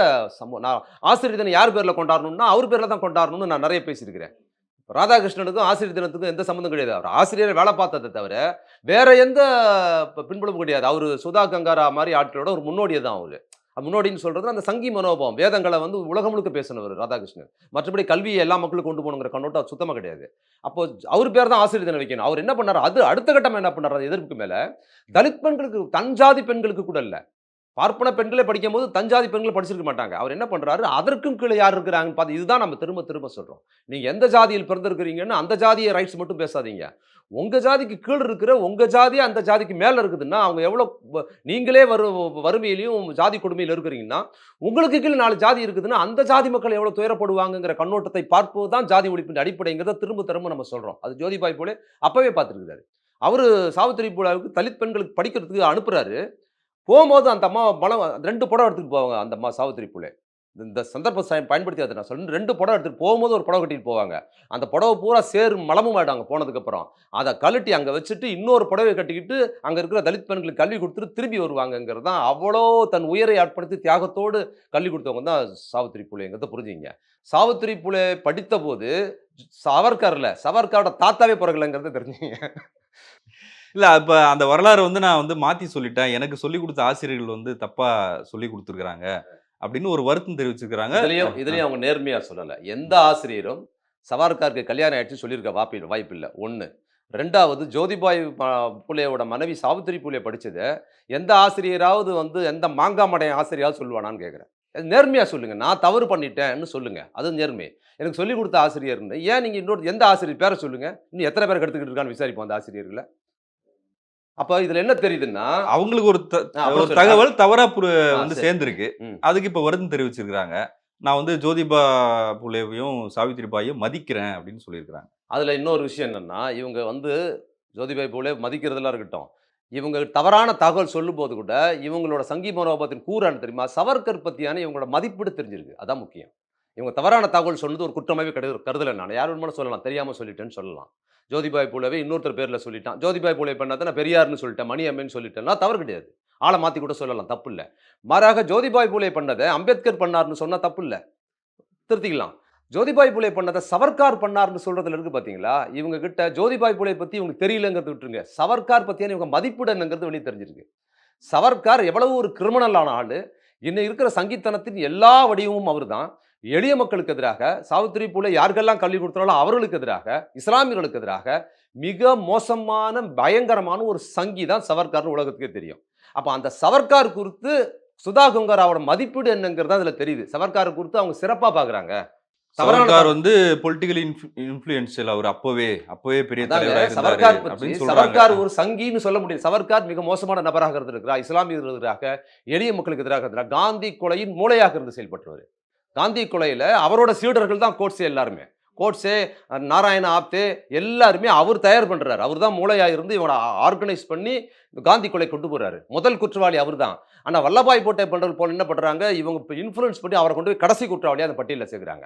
நான் ஆசிரியர் தினம் யார் பேர்ல கொண்டாடணும்னா, அவர் பேர்ல தான் கொண்டாடணும்னு நான் நெறைய பேசியிருக்கிறேன். ராதாகிருஷ்ணனுக்கும் ஆசிரியர் தினத்துக்கும் எந்த சம்மந்தம் கிடையாது. அவர் ஆசிரியரா வேலை பார்த்தத தவிர, வேற எந்த பின்புலமும் கிடையாது. அவரு சுதா கங்காரா மாரி ஆட்களோட ஒரு முன்னோடி தான் அவரு. முன்னோடின்னு சொல்றது அந்த சங்கி மனோபாவம். வேதங்கள வந்து உலகம் முழுக்க பேசினவரு ராதாகிருஷ்ணன். மற்றபடி கல்விய எல்லா மக்களுக்கும் கொண்டு போகணுங்கிற கண்ணோட்டம் அது சுத்தமா கிடையாது. அப்போ அவரு பேர் தான் ஆசிரியர் தினம் வைக்கணும். அவர் என்ன பண்ணாரு, அது அடுத்த கட்டமா என்ன பண்ணாரு, அந்த எதிர்ப்புக்கு மேல, தலித் பெண்களுக்கு தன் ஜாதி பெண்களுக்கு கூட இல்ல. பார்ப்பன பெண்களே படிக்கும்போது தன் ஜாதி பெண்கள் படிச்சிருக்க மாட்டாங்க. அவர் என்ன பண்றாரு, அதற்கும் கீழ யார் இருக்கிறாங்கன்னு பார்த்து இதுதான் நம்ம திரும்ப திரும்ப சொல்றோம். நீங்க எந்த ஜாதியில் பிறந்திருக்கிறீங்கன்னு அந்த ஜாதிய ரைட்ஸ் மட்டும் பேசாதீங்க. உங்க ஜாதிக்கு கீழ இருக்கிற உங்க ஜாதியே அந்த ஜாதிக்கு மேல இருக்குதுன்னா, அவங்க எவ்வளோ நீங்களே வறுமையிலயும் ஜாதி கொடுமையில இருக்கிறீங்கன்னா, உங்களுக்கு கீழ 4 ஜாதி இருக்குதுன்னா, அந்த ஜாதி மக்கள் எவ்வளோ துயரப்படுவாங்கங்கிற கண்ணோட்டத்தை பார்ப்பது தான் ஜாதி ஒழிப்பின் அடிப்படைங்கிறத திரும்ப திரும்ப நம்ம சொல்றோம். அது ஜோதிபாய் பூலே அப்பவே பார்த்திருக்கிறாரு. அவரு சாவித்திரி பூலாவுக்கு தலித் பெண்களுக்கு படிக்கிறதுக்கு அனுப்புறாரு. போம்போது அந்த அம்மா 2 படம் எடுத்துட்டு போவாங்க அந்த அம்மா சாவித்திரி பூலே. இந்த சந்தர்ப்ப பயன்படுத்தி அதை நான் சொல்றேன். 2 புடவ எடுத்துட்டு போகும்போது ஒரு புடவ கட்டிட்டு போவாங்க. அந்த புடவ பூரா சேரும் மலமும் ஆயிடும் அங்க போனதுக்கப்புறம். அத கழட்டி அங்க வச்சுட்டு இன்னொரு புடவைய கட்டிக்கிட்டு, அங்க இருக்கிற தலித் பெண்களுக்கு கல்வி குடுத்துட்டு திரும்பி வருவாங்கங்கிறது தான் அவ்வளோ தன் உயிரை அர்ப்பணித்து தியாகத்தோடு கல்வி குடுத்தவங்க தான் சாவித்திரி பூலேங்கிறத புரிஞ்சுக்கங்க. சாவித்திரி பூலே படித்தபோது சவர்க்கார் இல்ல, சவர்க்காரோட தாத்தாவே பொறக்கலங்கிறத தெரிஞ்சுக்கங்க. இல்ல அப்ப அந்த வரலாறு வந்து நான் வந்து மாத்தி சொல்லிட்டேன். எனக்கு சொல்லிக் குடுத்த ஆசிரியர்கள் வந்து தப்பா சொல்லிக் குடுத்துருக்காங்க. அப்படின்னு ஒரு வருத்தம் தெரிவிச்சிருக்காங்க. இதுலயும் அவங்க நேர்மையா சொல்லல. எந்த ஆசிரியரும் சவர்க்காருக்கு கல்யாணம் ஆயிடுச்சுன்னு சொல்லியிருக்க வாய்ப்பில்ல. 1. 2வது ஜோதிபாய் பூலேவோட மனைவி சாவித்திரி பூலே படிச்சத, எந்த ஆசிரியராவது வந்து எந்த மாங்கா மடையன் ஆசிரியராவது சொல்லுவானான்னு கேட்கிறேன். நேர்மையா சொல்லுங்க. நான் தவறு பண்ணிட்டேன்னு சொல்லுங்க. அது நேர்மை. எனக்கு சொல்லிக் குடுத்த ஆசிரியர்ன்னு ஏன் நீங்க இன்னொரு எந்த ஆசிரியர் பேர சொல்லுங்க. இன்னும் எத்தன பேர் கெடுத்துக்கிட்டு இருக்கான்னு விசாரிப்போம் அந்த ஆசிரியர்கள. அப்ப இதுல என்ன தெரியுதுன்னா, அவங்களுக்கு ஒரு அப்புறம் ஒரு தகவல் தவறா வந்து சரி. சேர்ந்திருக்கு. ம். அதுக்கு இப்ப வருத்தம் தெரிவிச்சிருக்காங்க. நான் வந்து ஜோதிபா புலேவையும், சாவித்திரிபாயையும் மதிக்கிறேன் அப்படின்னு சொல்லியிருக்காங்க. அதுல இன்னொரு விஷயம் என்னன்னா, இவங்க வந்து ஜோதிபாய் பூலே மதிக்கிறதெல்லாம் இருக்கட்டும். இவங்க தவறான தகவல் சொல்லும்போது கூட, இவங்களோட சங்கி மனோபாவத்தின் கூறான்னு தெரியுமா? சவர்க்கர் பத்தியான இவங்களோட மதிப்பீடு தெரிஞ்சிருக்கு. அதான் முக்கியம். இவங்க தவறான தகவல் சொன்னது ஒரு குற்றமாவே கருதல நானு. யார் வேணுமானாலும் சொல்லலாம். தெரியாம சொல்லிட்டேன்னு சொல்லலாம். ஜோதிபாய் பூலேவே இன்னொருத்தர் பேர்ல சொல்லிட்டான். ஜோதிபாய் பூலே பண்ணத நான் பெரியார்ன்னு சொல்லிட்டேன். மணி அம்மைன்னு சொல்லிட்டேன்னா தவறு கிடையாது. ஆள மாத்தி கூட சொல்லலாம். தப்பில்ல. மாறாக ஜோதிபாய் பூலே பண்ணத அம்பேத்கர் பண்ணார்ன்னு சொன்னா தப்பில்ல. திருத்திக்கலாம். ஜோதிபாய் பூலே பண்ணத சவர்க்கார் பண்ணார்ன்னு சொல்றதுல இருக்கு பார்த்தீங்களா? இவங்க கிட்ட ஜோதிபாய் பூலே பத்தி இவங்களுக்கு தெரியலங்கிறத விட்டுருங்க. சவர்க்கார் பத்தியான இவங்க மதிப்பீடு என்னங்கிறது வெளிய தெரிஞ்சிருக்கு. சவர்க்கார் எவ்வளவு ஒரு கிரிமினலான ஆளு. இன்னைக்கு இருக்கிற சங்கித்தனத்தின் எல்லா வடிவமும் அவர்தான். எளிய மக்களுக்கு எதிராக, சாவித்திரி பூலே யாருக்கெல்லாம் கல்வி குடுத்தாங்களோ அவர்களுக்கு எதிராக, இஸ்லாமியர்களுக்கு எதிராக மிக மோசமான, பயங்கரமான ஒரு சங்கி தான் சவர்க்கார்ன்னு உலகத்துக்கே தெரியும். அப்ப அந்த சவர்க்கார் குறித்து சுதா கொங்கராவோட மதிப்பீடு என்னங்கிறது அதுல தெரியுது. சவர்க்கார் குறித்து அவங்க சிறப்பா பார்க்குறாங்க. தவறான சவர்க்கார் வந்து பொலிட்டிக்கல் இன்ஃப்ளூயன்ஷியல் அவர் அப்பவே பெரிய அதாங்க தலைவரா இருந்தாரு சவர்க்கார் பற்றி அப்படின்னு சொல்றாங்க. சவர்க்கார் ஒரு சங்கின்னு சொல்ல முடியாது. சவர்க்கார் மிக மோசமான நபராக இருந்திருக்கிறார். இஸ்லாமியர்களுக்கு எதிராக, எளிய மக்களுக்கு எதிராக இருந்தார். காந்தி கொலையின் மூளையாக இருந்து செயல்பட்டவர். காந்தி கொலையில அவரோட சீடர்கள் தான் கோட்சே எல்லாருமே. கோட்சே, நாராயண ஆப்தே எல்லாருமே அவர் தயார் பண்றாரு. அவர் தான் மூளையா இருந்து இவன ஆர்கனைஸ் பண்ணி காந்தி கொலை கொண்டு போறாரு. முதல் குற்றவாளி அவர்தான். ஆனா வல்லபாய் போட்டே பண்றது போல என்ன பண்றாங்க, இவங்க இன்ஃப்ளூயன்ஸ் பண்ணி அவரை கொண்டு போய் கடைசி குற்றவாளியா அந்த பட்டியல்ல சேர்க்கிறாங்க.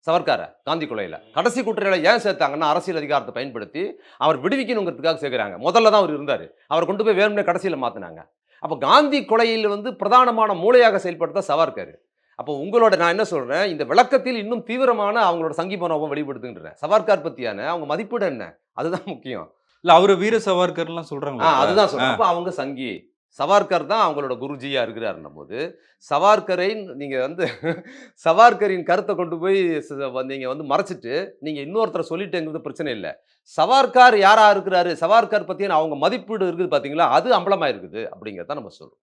சவர்க்கார காந்தி கொலையில. கடைசி குற்றவாளியா ஏன் சேர்த்தாங்கன்னா, அரசியல் அதிகாரத்தை பயன்படுத்தி அவர் விடுவிக்கணுங்கிறதுக்காக சேர்க்கிறாங்க. முதல்ல தான் அவர் இருந்தாரு. அவரை கொண்டு போய் வேணும்னே கடைசியில மாத்துனாங்க. அப்ப காந்தி கொலையில் வந்து பிரதானமான மூளையாக செயல்பட்டது சவர்க்கார். அப்போ உங்களோட நான் என்ன சொல்றேன், இந்த விளக்கத்தில் இன்னும் தீவிரமான அவங்களோட சங்கி மனோபாவம் வெளிப்படுத்துகின்றேன். சவர்க்கார் பத்தியான அவங்க மதிப்பீடு என்ன? அதுதான் முக்கியம். இல்ல அவரு வீர சவர்க்கர்லாம் சொல்றாங்களா இப்ப? அதுதான் சொல்றேன். அப்ப அவங்க சங்கி. சவார்கர் தான் அவங்களோட குருஜியா இருக்கிறாருன்னும்போது, சவார்கரை நீங்க வந்து சவார்கரின் கருத்த கொண்டு போய் நீங்க வந்து மறைச்சிட்டு, நீங்க இன்னொருத்தர சொல்லிட்டேங்கிறது பிரச்சனை இல்ல. சவார்கார் யாரா இருக்கிறாரு? சவார்கர் பத்தின அவங்க மதிப்பீடு இருக்குது பார்த்தீங்களா? அது அம்பலமா இருக்குது அப்படிங்கிறத நம்ம சொல்றோம்.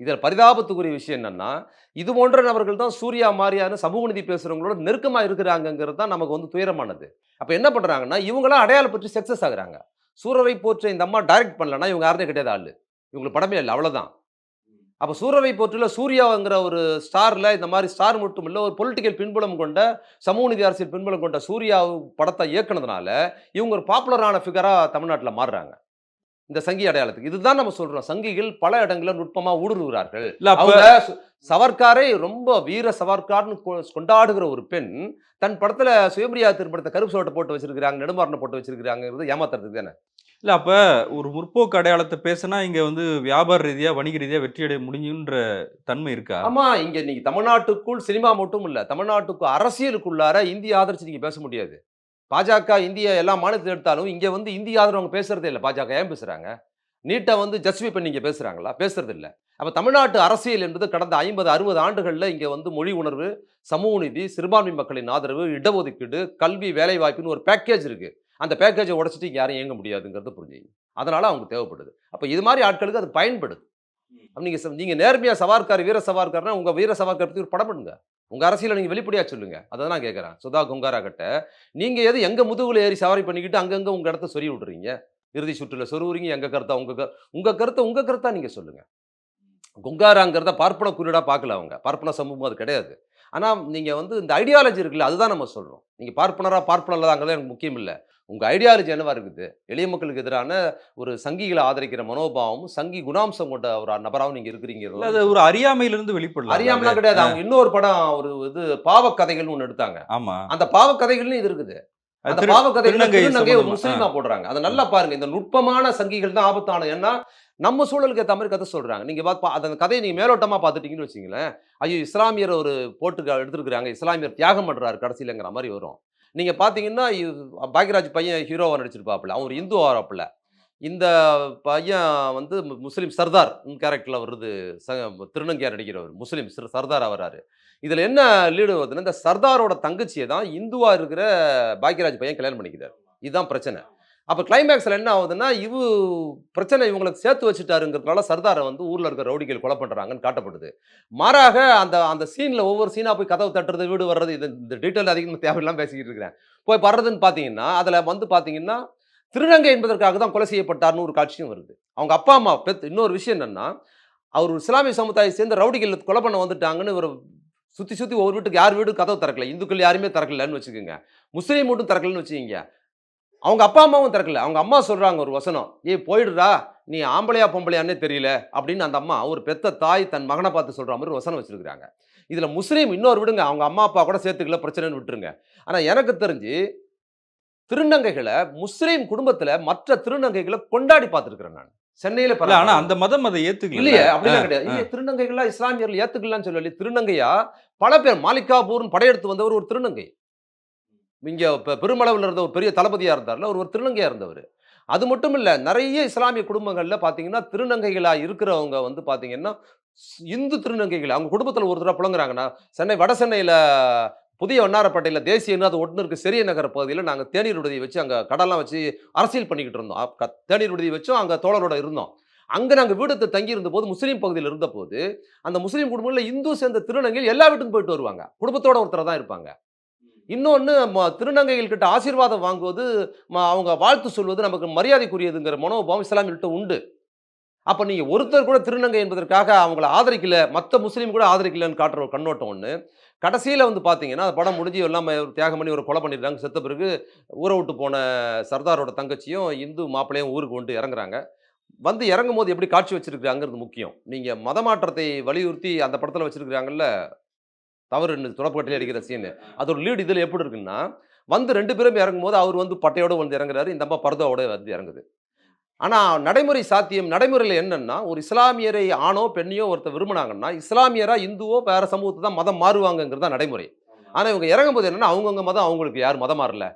இதில பரிதாபத்துக்குரிய விஷயம் என்னன்னா, இது போன்ற நபர்கள் தான் சூர்யா மாரியான சமூக நீதி பேசுறவங்களோட நெருக்கமா இருக்கிறாங்கங்கிறது தான் நமக்கு வந்து துயரமானது. அப்ப என்ன பண்றாங்கன்னா, இவங்கலாம் அடையாளப்பட்டு சக்சஸ் ஆகுறாங்க. சூரரை போற்ற இந்த அம்மா டைரக்ட் பண்ணலன்னா, இவங்க யாருமே கிடையாது ஆளு. இவங்களுக்கு படமே இல்ல. அவ்வளவுதான். அப்ப சூரரை போற்றுல சூர்யாங்கிற ஒரு ஸ்டார்ல இந்த மாரி ஸ்டார் மட்டும் இல்ல, ஒரு பொலிட்டிக்கல் பின்புலம் கொண்ட, சமூக நீதி அரசியல் பின்புலம் கொண்ட சூர்யா படத்த இயக்குனதுனால, இவங்க ஒரு பாப்புலரான ஃபிகரா தமிழ்நாட்டுல மாறுறாங்க. இந்த சங்கி அடையாளத்துக்கு. இதுதான் நம்ம சொல்றோம். சங்கிகள் பல இடங்கள்ல நுட்பமா ஊடுருவுகிறார்கள். இல்ல அப்ப அவங்க சவர்க்காரை ரொம்ப வீர சவர்க்கார்ன்னு கொண்டாடுகிற ஒரு பெண், தன் படத்துல சுயமரியாதை திரைப்படத்த கருப்பு சட்டை போட்டு வச்சிருக்காங்க, நெடுமாறன போட்டு வச்சிருக்காங்கங்கிறது ஏமாத்துறதுக்கு தானே. இல்ல அப்ப ஒரு முற்போக்கு அடையாளத்த பேசுனா, இங்க வந்து வியாபார ரீதியா, வணிக ரீதியா வெற்றி அடைய முடியுன்ற தன்மை இருக்கா? ஆமா, இங்க நீங்க தமிழ்நாட்டுக்குள் சினிமா மட்டும் இல்ல, தமிழ்நாட்டுக்கு அரசியலுக்குள்ளார இந்திய ஆதரிச்சு நீங்க பேச முடியாது. பாஜக இந்திய எல்லா மாநிலத்தில எடுத்தாலும், இங்க வந்து இந்திய ஆதரவு அவங்க பேசுறதே இல்ல. பாஜக ஏன் பேசுறாங்க? நீட்ட வந்து ஜஸ்டிஃபை பண்ணி இங்க பேசுறாங்களா? பேசுறது இல்ல. அப்ப தமிழ்நாட்டு அரசியல் என்பது கடந்த 50, 60 ஆண்டுகள்ல இங்க வந்து மொழி உணர்வு, சமூக நீதி, சிறுபான்மை மக்களின் ஆதரவு, இடஒதுக்கீடு, கல்வி, வேலைவாய்ப்புன்னு ஒரு பேக்கேஜ் இருக்கு. அந்த பேக்கேஜ உடைச்சுட்டு இங்க யாரும் இயங்க முடியாதுங்கிறத புரிஞ்சுக்கங்க. அதனால அவங்களுக்கு தேவைப்படுது. அப்ப இது மாரி ஆட்களுக்கு அது பயன்படுது. அப்ப நீங்க நேர்மையா சவார்கார், வீர சவார்கார்னா உங்க வீர சவார்கார் பத்தி ஒரு படம் பண்ணுங்க. உங்க அரசியல நீங்க வெளிப்படையா சொல்லுங்க. அத நான் கேட்கிறேன். சுதா கொங்காரா கிட்ட நீங்க எங்க முதுகுல ஏறி சவாரி பண்ணிக்கிட்டு அங்கங்க உங்க இடத்த சொருவி விடுறீங்க? இறுதி சுற்றுல சொருவுறீங்க. எங்க கருத்தா உங்க கருத்தா நீங்க சொல்லுங்க. கொங்காராங்கிறத பார்ப்பன குறியீடா பார்க்கல அவங்க. பார்ப்பன சமூகம் அது கிடையாது. ஆனா நீங்க வந்து இந்த ஐடியாலஜி இருக்குல்ல, அதுதான் நம்ம சொல்றோம். நீங்க பார்ப்பனரா பார்ப்பனர் இல்லங்கிறது எனக்கு முக்கியம் இல்ல. உங்க ஐடியாலஜி என்னவா இருக்குது? எளிய மக்களுக்கு எதிரான ஒரு சங்கிகளை ஆதரிக்கிற மனோபாவமும், சங்கி குணாம்சம் கொண்ட ஒரு நபராவும் நீங்க இல்ல இருக்கிறீங்கிறத அது நான் ஒரு சொல்றேன். அறியாமையிலிருந்து வெளிப்படலாம்ல அது. அறியாமலாம் கிடையாது. அவங்க இன்னொரு படம் ஒரு இது பாவக்கதைகள்னு ஒண்ணு எடுத்தாங்க. ஆமா. அந்த பாவக்கதைகள்னு இது இருக்குது. அது அந்த பாவக்கதைகள்ல திருநங்கை திருநங்கை ஒரு சம்பந்தமா. முஸ்லீமா போடுறாங்க. அத ம். நல்லா பாருங்க. இந்த நுட்பமான சங்கிகள் தான் ஆபத்தானது. ஏன்னா, நம்ம சூழலுக்கு ஏத்த மாரி கதை சொல்றாங்க. நீங்க அந்த கதைய நீங்க மேலோட்டமா பார்த்துட்டீங்கன்னு வச்சுக்கங்களேன், ஐயோ! இஸ்லாமியர் ஒரு எடுத்திருக்காங்க. இஸ்லாமியர் தியாகம் பண்றாரு கடைசிலங்கிற மாரி வரும். நீங்க பார்த்தீங்கன்னா, பாக்யராஜ் பையன் ஹீரோவா நடிச்சிருப்பாப்புல. அவன் ஒரு இந்து ஆவாப்புல. இந்த பையன் வந்து முஸ்லீம் சர்தார் கேரக்டர்ல வருது. ச திருநங்கையா நடிக்கிறவரு. முஸ்லீம் சர்தாரா வராரு. இதுல என்ன லீடு வருதுன்னா, இந்த சர்தாரோட தங்கச்சிய தான் இந்துவா இருக்கிற பாக்யராஜ் பையன் கல்யாணம் பண்ணிக்கிறாரு. இதுதான் பிரச்சனை. அப்ப கிளைமாக்ஸ்ல என்ன ஆகுதுன்னா, பிரச்சனை இவங்களுக்கு சேர்த்து வச்சுட்டாருங்கிறதுனால சர்தார வந்து ஊர்ல இருக்கிற ரவுடிகள் கொலை பண்றாங்கன்னு காட்டப்படுது. மாறாக அந்த அந்த சீன்ல ஒவ்வொரு சீனா போய் கதவு தட்டுறது, வீடு வர்றது இந்த டீட்டெயில் அதிகமா தேவையில்லாம பேசிக்கிட்டு இருக்கிறேன். போய் வர்றதுன்னு பார்த்தீங்கன்னா, அதுல வந்து பார்த்தீங்கன்னா, திருநங்கை என்பதற்காக தான் கொலை செய்யப்பட்டார்ன்னு ஒரு காட்சியும் வருது. அவங்க அப்பா, அம்மா இன்னொரு விஷயம் என்னன்னா, அவர் ஒரு இஸ்லாமிய சமுதாயத்தை சேர்ந்த ரவுடிகள் கொலை பண்ண வந்துட்டாங்கன்னு இவரு சுத்தி சுத்தி ஒவ்வொரு வீட்டுக்கு யார் வீடும் கதவு திறக்கல. இந்துக்கள் யாருமே திறக்கலன்னு வச்சுக்கோங்க. முஸ்லீம் மட்டும் திறக்கலன்னு வச்சுக்கங்க. அவங்க அப்பா, அம்மாவும் திறக்கல. அவங்க அம்மா சொல்றாங்க ஒரு வசனம். "ஏய் போயிடுடா, நீ ஆம்பளையா பொம்பளையான்னே தெரியல" அப்படின்னு அந்த அம்மா ஒரு பெத்த தாய் தன் மகன பார்த்து சொல்ற மாரி ஒரு வசனம் வச்சிருக்காங்க. இதுல முஸ்லீம் இன்னொரு விடுங்க. அவங்க அம்மா, அப்பா கூட சேர்த்துக்கல பிரச்சனைன்னு விட்டுருங்க. ஆனா எனக்கு தெரிஞ்சு திருநங்கைகள முஸ்லீம் குடும்பத்துல மற்ற திருநங்கைகள கொண்டாடி பார்த்திருக்கிறேன் நானு. சென்னையில இல்ல ஆனா அந்த மதம் அதை ஏத்துக்கலல்ல. இல்லையே! அ, அப்படிலாம் கிடையாது. அ. இல்லையே திருநங்கைகள்லாம் இஸ்லாமியர்கள் ஏத்துக்கலான்னு சொல்லல. திருநங்கையா பல பேர் மாலிகாபூர்ன்னு படையெடுத்து வந்தவர் ஒரு திருநங்கை. இங்க பெருமளவுல இருந்த ஒரு பெரிய தளபதியா இருந்தார்ல, அவர் ஒரு திருநங்கையா இருந்தவரு. அது மட்டும் இல்ல, நெறைய இஸ்லாமிய குடும்பங்கள்ல பார்த்தீங்கன்னா, திருநங்கைகளா இருக்கிறவங்க வந்து பார்த்தீங்கன்னா, இந்து திருநங்கைகள் அவங்க குடும்பத்தில ஒரு தடவ புழங்குறாங்க. நான் சென்னை வட சென்னையில புதிய வண்ணாரப்பேட்டையில தேசிய அது ஒட்டுனு இருக்கு செரிய நகர் பகுதியில நாங்க தேநீர் விடுதி வச்சு, அங்க கடலாம் வச்சு அரசியல் பண்ணிக்கிட்டு இருந்தோம். தேநீர் விடுதி வச்சோம், அங்க தோழரோட இருந்தோம். அங்க நாங்க வீடு எடுத்து தங்கி இருந்தபோது, முஸ்லீம் பகுதியில இருந்தபோது, அந்த முஸ்லீம் குடும்பங்கள்ல இந்து சேர்ந்த திருநங்கைகள் எல்லா வீட்டுக்கும் போயிட்டு வருவாங்க. குடும்பத்தோட ஒருத்தரா தான் இருப்பாங்க. இன்னொன்னு திருநங்கைகள் கிட்ட ஆசீர்வாதம் வாங்குவது, அவங்க வாழ்த்து சொல்வது நமக்கு மரியாதைக்குரியதுங்கிற மனோபாவம் இஸ்லாமியர்கள்ட்ட உண்டு. அப்ப நீங்க ஒருத்தர் கூட திருநங்கை என்பதற்காக அவங்கள ஆதரிக்கல, மத்த முஸ்லீம் கூட ஆதரிக்கலன்னு காட்டுற ஒரு கண்ணோட்டம் ஒண்ணு. கடைசியில வந்து பார்த்தீங்கன்னா, அந்த படம் முடிஞ்சு எல்லாம் தியாகம் பண்ணி ஒரு கொலை பண்ணிடுறாங்க. செத்த பிறகு ஊர விட்டு போன சர்தாரோட தங்கச்சியும், இந்து மாப்பிள்ளையும் ஊருக்கு வந்து இறங்குறாங்க. வந்து இறங்கும்போது எப்படி காட்சி வச்சிருக்காங்கறது முக்கியம். நீங்க மதமாற்றத்தை வலியுறுத்தி அந்த படத்துல வச்சிருக்காங்கல்ல, தவறுன்னு துடப்பக்கட்டையில அடிக்கிற சீனு. அதோட லீட் இதுல எப்படி இருக்குன்னா, வந்து 2 பேரும் இறங்கும்போது, அவரு வந்து பட்டையோட வந்து இறங்குறாரு. இந்த அம்மா பர்தாவோட வந்து இறங்குது. ஆனா நடைமுறை சாத்தியம் நடைமுறையில என்னன்னா, ஒரு இஸ்லாமியரை ஆணோ, பெண்ணையோ ஒருத்தர் விரும்புனாங்கன்னா, இஸ்லாமியரா, இந்துவோ வேற சமூகத்த தான் மதம் மாறுவாங்கங்கிறது தான் நடைமுறை. ஆனா இவங்க இறங்கும்போது என்னன்னா, அவங்கவங்க மதம் அவங்களுக்கு யாரும் மதம் மாறல.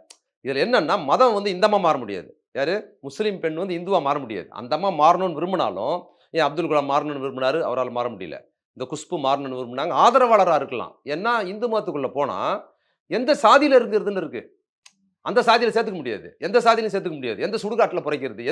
இதுல என்னன்னா, மதம் வந்து இந்த அம்மா மாற முடியாது. யாரு? முஸ்லீம் பெண் வந்து இந்துவா மாற முடியாது. அந்த அம்மா மாறணும்னு விரும்பினாலும், ஏன் அப்துல் கலாம் மாறணும்னு விரும்பினாரு, அவரால மாற முடியல. இந்த குஷ்பு மாறணும்னு விரும்பினாங்க. ஆதரவாளரா இருக்கலாம். ஏன்னா, இந்து மதத்துக்குள்ள போனா, எந்த சாதியில இருக்கிறதுன்னு இருக்கு. அந்த சாதியில சேர்த்துக்க முடியாது. எந்த சாதியிலும் சேர்த்துக்க முடியாது. எந்த சுடுகாட்டுல புதைக்கிறது.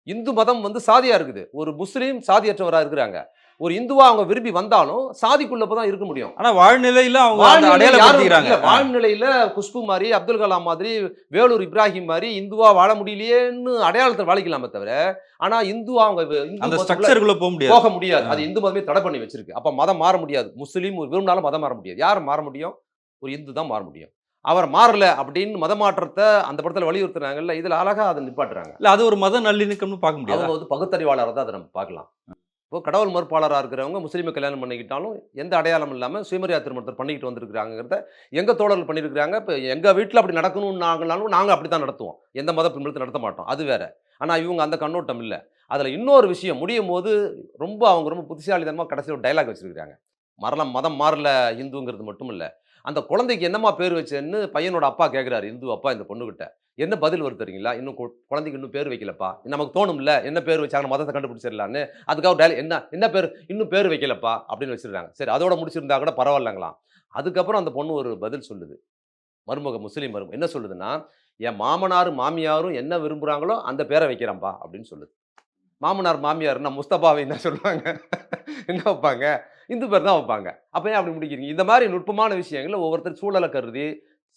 இந்து மதம் வந்து சாதியா இருக்குது. ஒரு முஸ்லீம் சாதியற்றவரா இருக்கிறாங்க. ஒரு இந்துவா அவங்க விரும்பி வந்தாலும், சாதிக்குள்ள தான் இருக்க முடியும். ஆனா வாழ்நிலையில அவங்க அந்த வாழ்நிலையில யாரும் அடையாளப்படுத்திக்கிறாங்க. இல்ல வாழ்நிலையில குஷ்பு மாரி, அப்துல் கலாம் மாதிரி, வேலூர் இப்ராஹிம் மாரி இந்துவா வாழ முடியலையேன்னு அடையாளத்த வாழிக்கலாமே தவிர, ஆனா இந்துவா அவங்க இந்து அந்த மதத்துக்குள்ள ஸ்ட்ரக்சர்க்குள்ள போ முடியாது. போக முடியாது. அது இந்து மதமே தடை பண்ணி வச்சிருக்கு. அப்ப மதம் மாற முடியாது. முஸ்லீம் விரும்பினாலும் மதம் மாற முடியாது. யார் மாற முடியும்? ஒரு இந்து தான் மாற முடியும். அவர் மாறல அப்படின்னு மதமாற்றத்த அந்த படத்துல வலியுறுத்துனாங்கல்ல, இதுல அழகா அத நிப்பாட்டுறாங்க. இல்ல அது ஒரு மத நல்லிணக்கம்னு பார்க்க முடியாதா? அவங்க வந்து பகுத்தறிவாளரா தான் அத நம்ம பார்க்கலாம். இப்போ கடவுள் மறுப்பாளரா இருக்கிறவங்க முஸ்லீமை கல்யாணம் பண்ணிக்கிட்டாலும், எந்த அடையாளமும் இல்லாம சுயமரியாதை திருமணத்தை பண்ணிக்கிட்டு வந்திருக்கிறாங்கங்கிறத எங்க தோழர்கள் பண்ணியிருக்கிறாங்க. இப்ப எங்க வீட்ல அப்படி நடக்கணும்னு நாங்க அப்படித்தான் நடத்துவோம். எந்த மத பின்புலத்தையும் நடத்த மாட்டோம். அது வேற. ஆனா இவங்க அந்த கண்ணோட்டம் இல்ல. அதுல இன்னொரு விஷயம் முடியும்போது அவங்க ரொம்ப புத்திசாலித்தனமா கடைசில ஒரு டயலாக் வச்சிருக்காங்க. மதம் மாறல இந்துங்கிறது மட்டும் இல்ல. அந்த குழந்தைக்கு என்னம்மா பேர் வச்சேன்னு பையனோட அப்பா கேட்கிறாரு. இந்து அப்பா இந்த பொண்ணுகிட்ட. என்ன பதில் வருது தெரியுங்களா? இன்னும் குழந்தைக்கு இன்னும் பேர் வைக்கலப்பா. நமக்கு தோணும்ல என்ன பேர் வச்சாங்கன்னு மதத்த கண்டுபிடிச்சிடலான்னு. அதுக்காக ஒரு என்ன பேர்? இன்னும் பேர் வைக்கலப்பா அப்படின்னு வச்சிருக்காங்க. சரி அதோட முடிச்சிருந்தா கூட பரவாயில்லங்களாம். அதுக்கப்புறம் அந்த பொண்ணு ஒரு பதில் சொல்லுது. முஸ்லீம் மருமக என்ன சொல்லுதுன்னா, என் மாமனாரும், மாமியாரும் என்ன விரும்புறாங்களோ அந்த பேர வைக்கிறேன்ப்பா அப்படின்னு சொல்லுது. மாமனார், மாமியார்ன்னா முஸ்தபாவை என்ன சொல்லுவாங்க? என்ன வைப்பாங்க? இந்து பேர் தான் வைப்பாங்க. அப்ப ஏன் அப்படி முடிக்கிறீங்க? இந்த மாரி நுட்பமான விஷயங்கள ஒவ்வொருத்தர் சூழல கருதி,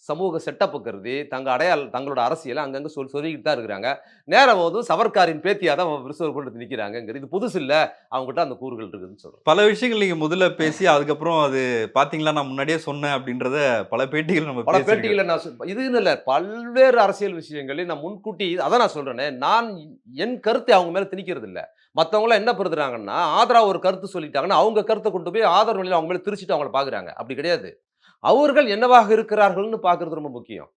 சமூக செட்டப் கருதி தங்களோட அரசியலை அங்கங்க சொல்லிக்கிட்டு தான் இருக்கிறாங்க. நேரம் போதும் சவர்க்காரின் பேத்தியா தான் விருசோர் கொண்டு நிக்கிறாங்கங்கிறது இது புதுசு இல்ல. அவங்ககிட்ட அந்த கூறுகள் இருக்குதுன்னு சொல்றேன். பல விஷயங்கள் நீங்க முதல்ல பேசி அதுக்கப்புறம் அது பாத்தீங்களா நான் முன்னாடியே சொன்னேன் அப்படின்றத பல பேட்டிகள் நம்ம பல பேசியிருக்கோம். பேட்டிகளை இதுன்னு இல்ல, பல்வேறு அரசியல் விஷயங்களில் நான் முன்கூட்டி அதான் நான் சொல்றேனே, நான் என் கருத்தை அவங்க மேல திணிக்கிறது இல்ல. மத்தவங்கலாம் என்ன பெறுதுறாங்கன்னா, ஆதரவா ஒரு கருத்து சொல்லிட்டாங்கன்னா, அவங்க கருத்தை கொண்டு போய் ஆதரவு நிலையில அவங்க மேல திரிச்சுட்டு அவங்கள பாக்குறாங்க. அப்படி கிடையாது. அவர்கள் என்னவாக இருக்கிறார்கள்னு பார்க்கிறது ரொம்ப முக்கியம்.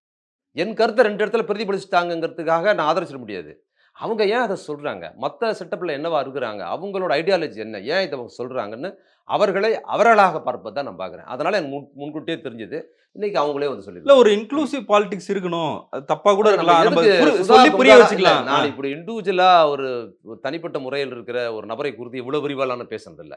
என் கருத்தை 2 இடத்துல பிரதிபலிச்சுட்டாங்கங்கிறதுக்காக நான் ஆதரிச்சிட முடியாது. அவங்க ஏன் அத சொல்றாங்க? மத்த செட்டப்ல என்னவா இருக்கிறாங்க? அவங்களோட ஐடியாலஜி என்ன? ஏன் இத சொல்றாங்கன்னு அவர்களை அவர்களாக பார்ப்பது தான் நான் பார்க்கிறேன். அதனால எனக்கு முன்கூட்டியே தெரிஞ்சது. இன்னைக்கு அவங்களே வந்து இல்ல சொல்லிருக்காங்க. ஒரு இன்க்ளூசிவ் பாலிடிக்ஸ் இருக்கணும். அது தப்பா கூட அத நம்ம இருக்கலாம். நம்ம எதுக்கு சொல்லி புரிய இல்ல வச்சுக்கலாம். நான் இப்படி இண்டிவிஜுவலா ஒரு தனிப்பட்ட முறையில் இருக்கிற ஒரு நபரை குறித்து இவ்வளவு விரிவாலாம் நான் பேசுனது இல்ல.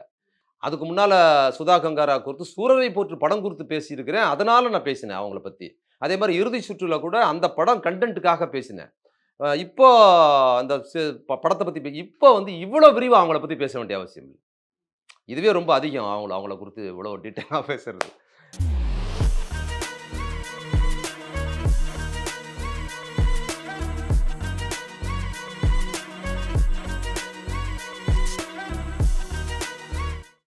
அதுக்கு முன்னால சுதா கங்காரா குறித்து சூரரை போற்று படம் குறித்து பேசியிருக்கிறேன். அதனால நான் பேசினேன் அவங்கள பத்தி. அதே மாரி இறுதி சுற்றுல கூட அந்த படம் கன்டென்ட்‌க்காக பேசினேன். இப்போ அந்த படத்த பத்தி இப்போ வந்து இவ்வளோ விரிவா அவங்கள பத்தி பேச வேண்டிய அவசியம் இல்ல. இதுவே ரொம்ப அதிகம் அவங்கள குறித்து இவ்வளோ டீட்டெயிலா பேசுறது.